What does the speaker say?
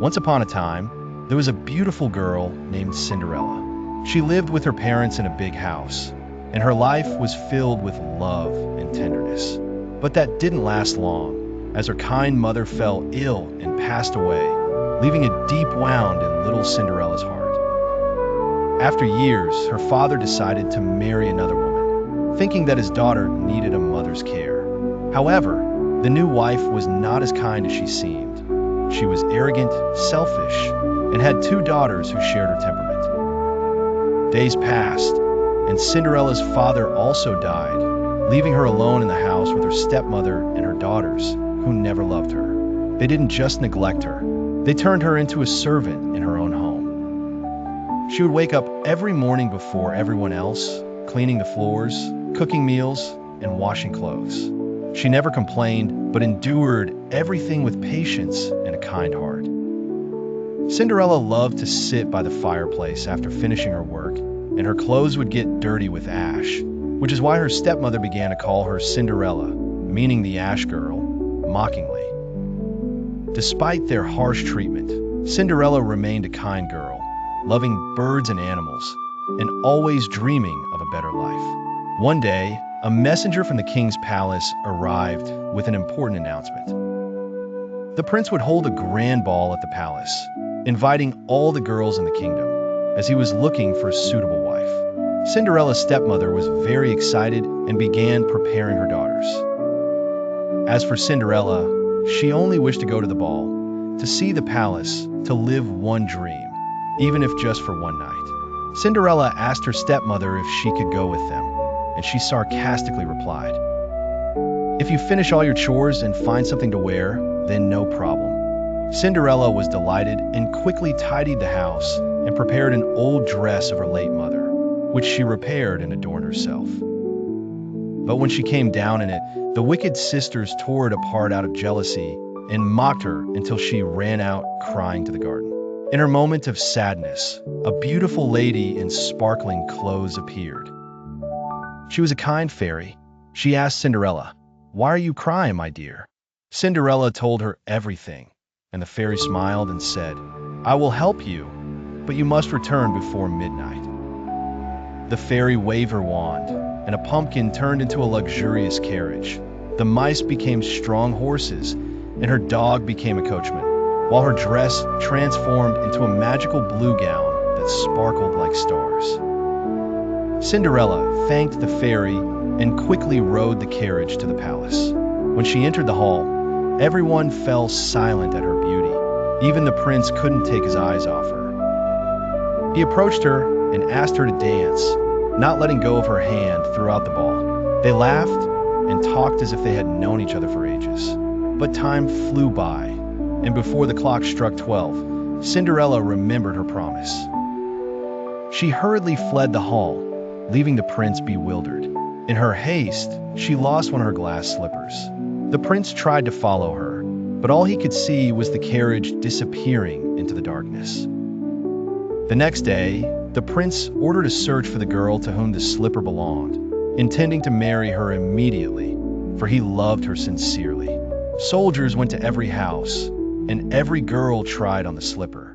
Once upon a time, there was a beautiful girl named Cinderella. She lived with her parents in a big house, and her life was filled with love and tenderness. But that didn't last long, as her kind mother fell ill and passed away, leaving a deep wound in little Cinderella's heart. After years, her father decided to marry another woman, thinking that his daughter needed a mother's care. However, the new wife was not as kind as she seemed. She was arrogant, selfish, and had two daughters who shared her temperament. Days passed, and Cinderella's father also died, leaving her alone in the house with her stepmother and her daughters, who never loved her. They didn't just neglect her, they turned her into a servant in her own home. She would wake up every morning before everyone else, cleaning the floors, cooking meals, and washing clothes. She never complained, but endured everything with patience and a kind heart. Cinderella loved to sit by the fireplace after finishing her work, and her clothes would get dirty with ash, which is why her stepmother began to call her Cinderella, meaning the ash girl, mockingly. Despite their harsh treatment, Cinderella remained a kind girl, loving birds and animals, and always dreaming of a better life. One day, a messenger from the king's palace arrived with an important announcement. The prince would hold a grand ball at the palace, inviting all the girls in the kingdom, as he was looking for a suitable wife. Cinderella's stepmother was very excited and began preparing her daughters. As for Cinderella, she only wished to go to the ball, to see the palace, to live one dream, even if just for one night. Cinderella asked her stepmother if she could go with them, and she sarcastically replied, "If you finish all your chores and find something to wear, then no problem." Cinderella was delighted and quickly tidied the house and prepared an old dress of her late mother, which she repaired and adorned herself. But when she came down in it, the wicked sisters tore it apart out of jealousy and mocked her until she ran out crying to the garden. In her moment of sadness, a beautiful lady in sparkling clothes appeared. She was a kind fairy. She asked Cinderella, "Why are you crying, my dear?" Cinderella told her everything, and the fairy smiled and said, "I will help you, but you must return before midnight." The fairy waved her wand, and a pumpkin turned into a luxurious carriage. The mice became strong horses, and her dog became a coachman, while her dress transformed into a magical blue gown that sparkled like stars. Cinderella thanked the fairy and quickly rode the carriage to the palace. When she entered the hall, everyone fell silent at her beauty. Even the prince couldn't take his eyes off her. He approached her and asked her to dance, not letting go of her hand throughout the ball. They laughed and talked as if they had known each other for ages. But time flew by, and before the clock struck 12, Cinderella remembered her promise. She hurriedly fled the hall, leaving the prince bewildered. In her haste, she lost one of her glass slippers. The prince tried to follow her, but all he could see was the carriage disappearing into the darkness. The next day, the prince ordered a search for the girl to whom the slipper belonged, intending to marry her immediately, for he loved her sincerely. Soldiers went to every house, and every girl tried on the slipper.